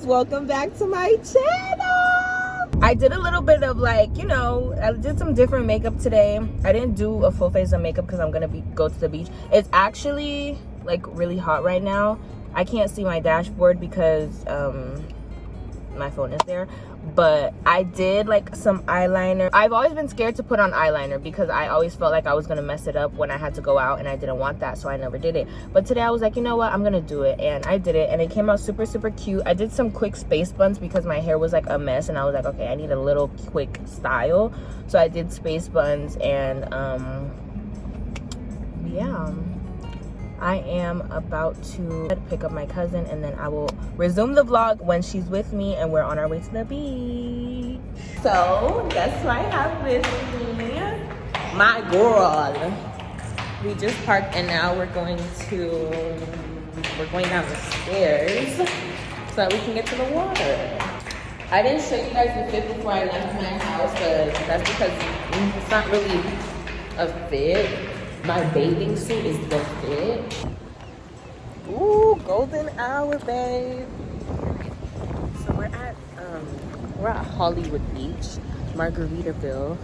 welcome back to my channel. I did a little bit of like, you know, I did some different makeup today. I didn't do a full face of makeup because I'm gonna go to the beach. It's actually like really hot right now. I can't see my dashboard because my phone is there, but I did like some eyeliner. I've always been scared to put on eyeliner because I always felt like I was gonna mess it up when I had to go out, and I didn't want that, so I never did it. But today I was like, you know what, I'm gonna do it, and I did it, and it came out super cute. I did some quick space buns because my hair was like a mess, and I was like, okay, I need a little quick style, so I did space buns. And yeah, I am about to pick up my cousin, and then I will resume the vlog when she's with me and we're on our way to the beach. So guess who I have with me? My girl. We just parked and now we're going down the stairs so that we can get to the water. I didn't show you guys the fit before I left my house, but that's because it's not really a fit. My bathing suit is the fit. Ooh, golden hour, babe. So we're at Hollywood Beach, Margaritaville,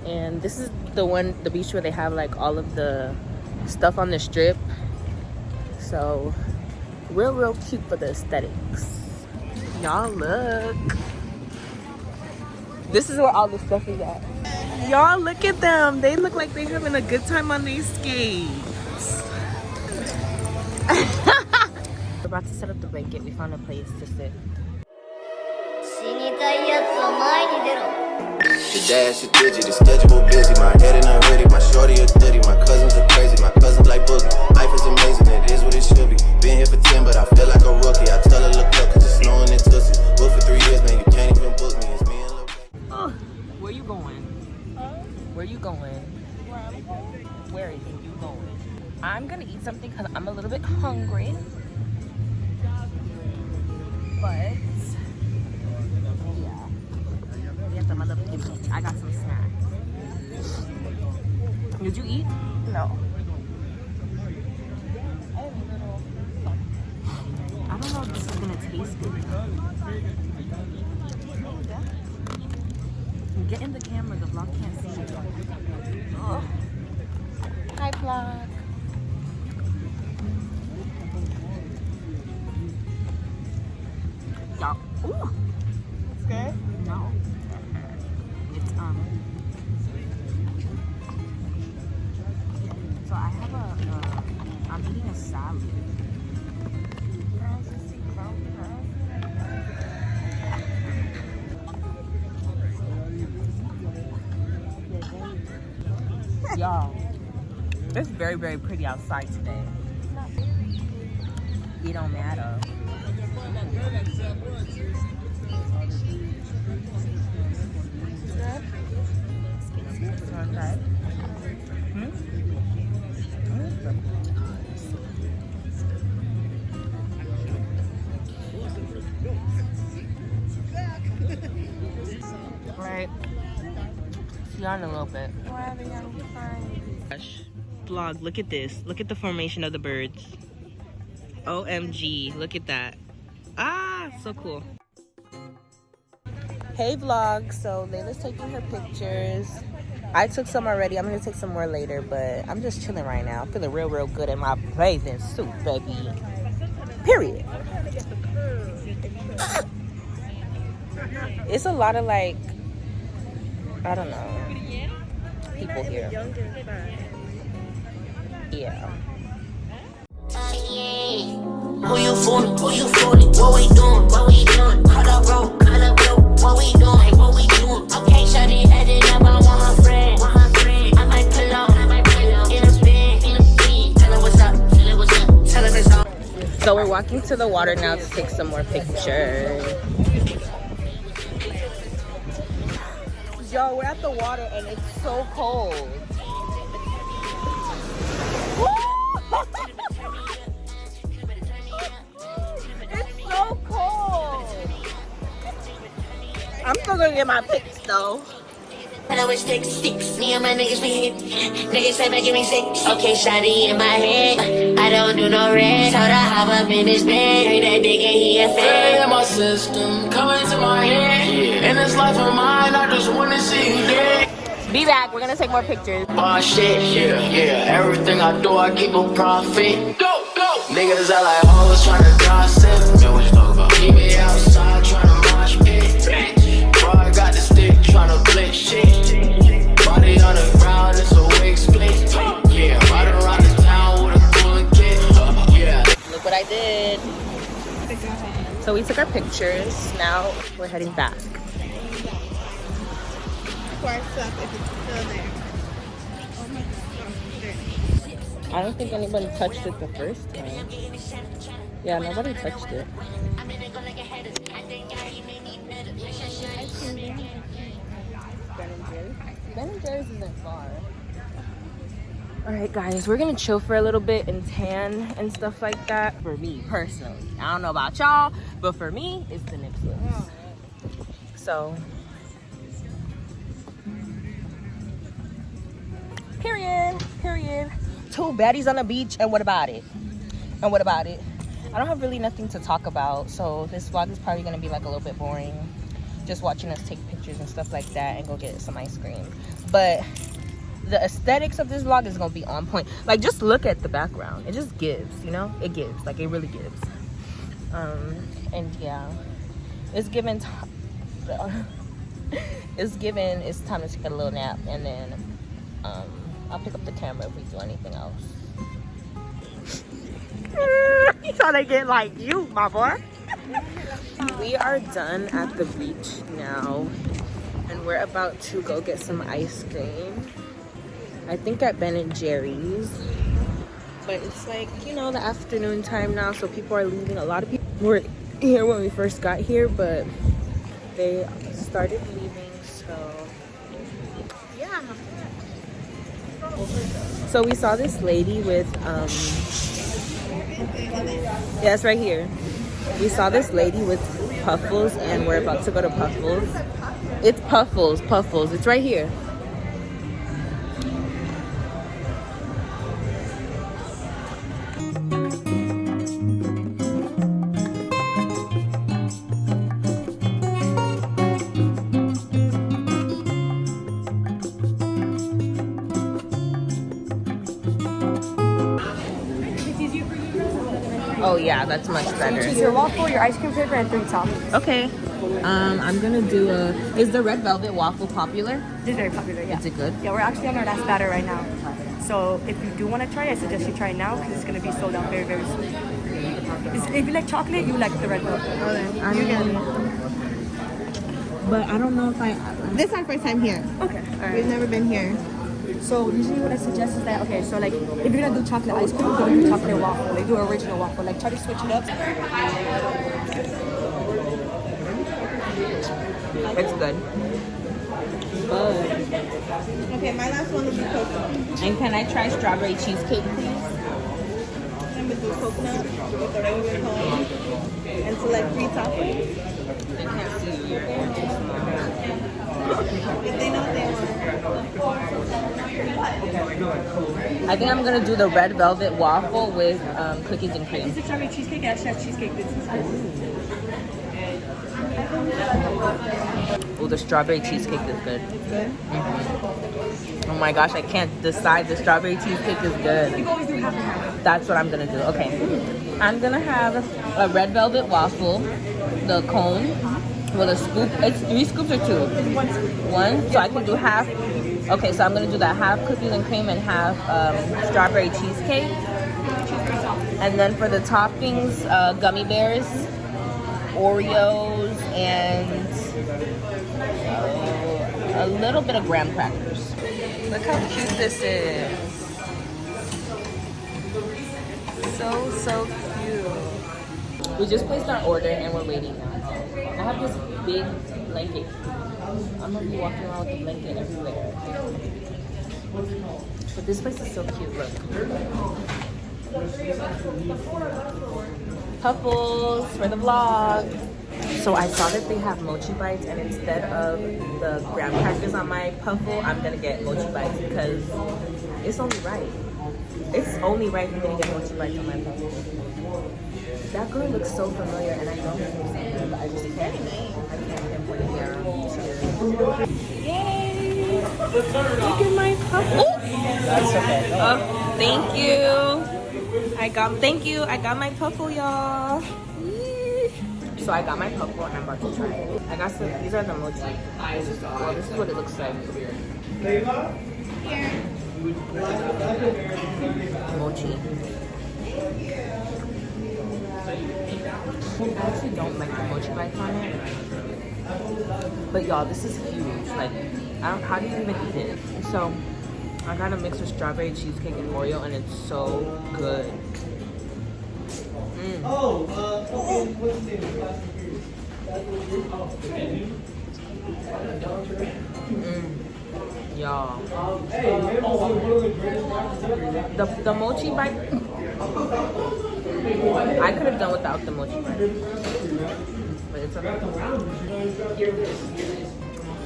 and this is the beach where they have like all of the stuff on the strip. So real cute for the aesthetics. Y'all look. This is where all the stuff is at. Y'all look at them. They look like they're having a good time on these skates. We're about to set up the blanket. We found a place to sit. The dash is digit, the schedule busy. My head in a hoodie, my shorty a ditty. My cousins are crazy, my cousins like boogie. Life is amazing, it is what it should be. Been here for 10, but I feel like a rookie. I tell her look up, cause it's snowing in Tussie. Booked for 3 years, man, you can't even book me. It's me and Lil Baby. Where you going? Where you going? Where are you going? I'm gonna eat something because I'm a little bit hungry. But yeah, we have the motherfucking. I got some snacks. Did you eat? No. I don't know if this is gonna taste good. Get in the camera, the vlog can't see you. Oh. Hi vlog. Y'all. Ooh. It's good? No. It's so I have I'm eating a salad. Y'all, it's very pretty outside today. It don't matter. Okay. Right. See you in a little bit. Vlog, look at this. Look at the formation of the birds. OMG, look at that. Ah, so cool. Hey vlog, so Layla's taking her pictures. I took some already. I'm gonna take some more later, but I'm just chilling right now. I'm feeling real good in my bathing suit, baby. Period. It's a lot of like, I don't know, people here. Yeah. Who you fooling? Who you fooling? What we doing? What we doing? Cut up rope, what we doing? What we doing? Okay, shawty, headed up, I want her friend. I might pull up, in a spin, tell her what's up, tell her it's up. So we're walking to the water now to take some more pictures. Yo, we're at the water and it's so cold. It's so cold. I'm still gonna get my pics though. I know it's six. Me and my niggas be hit. Niggas say making me sick. Okay, shawty in my head. I don't do no red. Told her hop up in this bed. Heard that nigga, he a fan. In my system, coming to my head. In this life of mine, I just wanna see you dead. Be back. We're gonna take more pictures. Oh shit, yeah. Everything I do, I keep a profit. Go. Niggas are like hoes tryna gossip. Man, what you talk about? Keep me outside tryna mosh pit. Bro, I got the stick tryna blitz shit. Body on the ground, it's a wig split. Yeah, ride around the town with a cooling kit. Yeah. Look what I did. So we took our pictures. Now we're heading back. I don't think anybody touched it the first time. Yeah, nobody touched it. Ben and Jerry's isn't far. Alright guys, we're gonna chill for a little bit and tan and stuff like that. For me, personally. I don't know about y'all, but for me, it's the Nip Slips. So, period. 2 baddies on the beach, and what about it? I don't have really nothing to talk about, so this vlog is probably gonna be like a little bit boring. Just watching us take pictures and stuff like that and go get some ice cream. But the aesthetics of this vlog is gonna be on point. Like, just look at the background. It just gives, you know? It gives, like, it really gives. And yeah, it's given it's time to take a little nap, and then I'll pick up the camera if we do anything else. You trying to get like you, my boy. We are done at the beach now, and we're about to go get some ice cream. I think at Ben and Jerry's, but it's like, you know, the afternoon time now, so people are leaving. A lot of people were here when we first got here, but they started leaving, so yeah. So we saw this lady with yeah, it's right here. We saw this lady with Puffles, and we're about to go to Puffles. It's Puffles. It's right here. Oh yeah, that's much better. Choose your waffle, your ice cream flavor, and 3 toppings. Okay. I'm gonna do is the red velvet waffle popular? It's very popular, yeah. Is it good? Yeah, we're actually on our last batter right now. So if you do want to try it, I suggest you try it now because it's going to be sold out very, very soon. If you like chocolate, you like the red velvet. But I don't know if This is our first time here. Okay, all right. We've never been here. So usually what I suggest is that, okay, so like if you're gonna do chocolate ice cream, don't do chocolate waffle. Like do original waffle. Like try to switch it up. it's good. But Okay, my last one will be coconut. and can I try strawberry cheesecake, please? I'm gonna do coconut with the regular cone and select 3 toppings. They can't see you. You're too small. If they know what they want. I think I'm gonna do the red velvet waffle with cookies and cream. It's a strawberry cheesecake. I actually have cheesecake bits inside. Oh, the strawberry cheesecake is good. Good. Oh my gosh, I can't decide. The strawberry cheesecake is good. You always do half and half. That's what I'm gonna do. Okay. I'm gonna have a red velvet waffle, the cone, with a scoop. It's 3 scoops or 2? 1 scoop. 1? So I can do half. Okay, so I'm gonna do that half cookies and cream and half strawberry cheesecake. And then for the toppings, gummy bears, Oreos, and a little bit of graham crackers. Look how cute this is. So cute. We just placed our order and we're waiting now. I have this big blanket. I'm gonna be walking around with the blanket everywhere. But this place is so cute, look. Puffles for the vlog. So I saw that they have mochi bites, and instead of the graham crackers on my puffle, I'm gonna get mochi bites because it's only right. It's only right for me to get mochi bites on my puffle. That girl looks so familiar, and I know her from somewhere, but I just can't. I can't pinpoint it here. Yay! Look at my puffle. That's okay. Oh, thank you. I got my puffle, y'all. So I got my puffle and I'm about to try it. I got some, these are the mochi. This is what it looks like. Mochi. I actually don't like the mochi bites on it. But y'all, this is huge. Like, how do you even eat it? So, I got a mix of strawberry cheesecake and Oreo, and it's so good. Y'all. The mochi bite. I could have done without the mochi bite. But it's okay.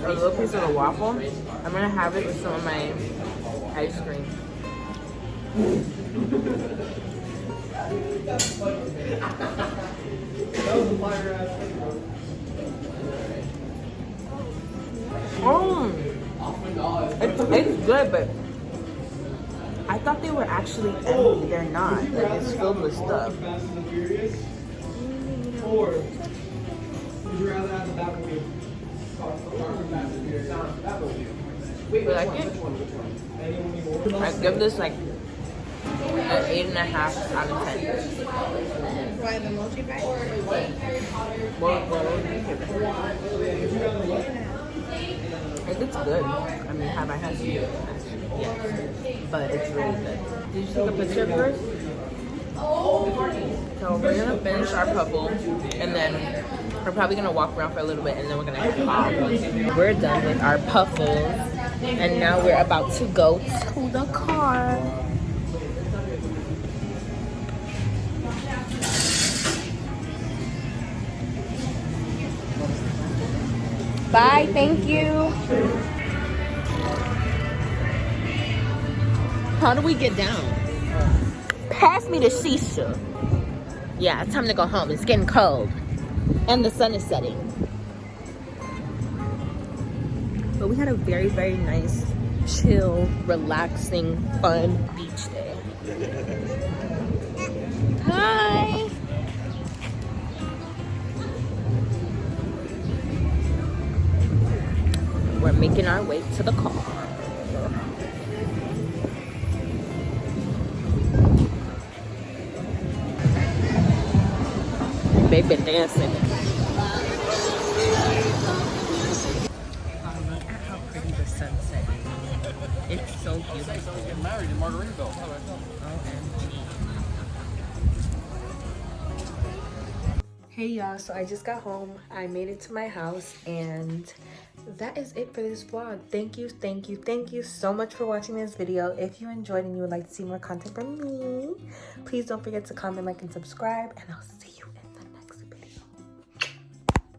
A little piece of the waffle. I'm gonna have it with some of my ice cream. It's good, but I thought they were actually empty. They're not. Like, it's filled with stuff. But I give this like an 8.5 out of 10. Why the mochi bite? It's good. I mean, have I had some? Yes. But it's really good. Did you take a picture first? So we're gonna finish our puffle, and then we're probably gonna walk around for a little bit, and then we're gonna head home. We're done with our puffles, and now we're about to go to the car. Bye, thank you. How do we get down? Pass me the shisha. Yeah, it's time to go home. It's getting cold. And the sun is setting. But we had a very, very nice, chill, relaxing, fun beach day. Hi. We're making our way to the car. They've been dancing. Look at how pretty the sunset is. It's so beautiful. Get married in Margaritaville. Hey y'all, so I just got home. I made it to my house, and that is it for this vlog. Thank you so much for watching this video. If you enjoyed and you would like to see more content from me, please don't forget to comment, like, and subscribe, and I'll see you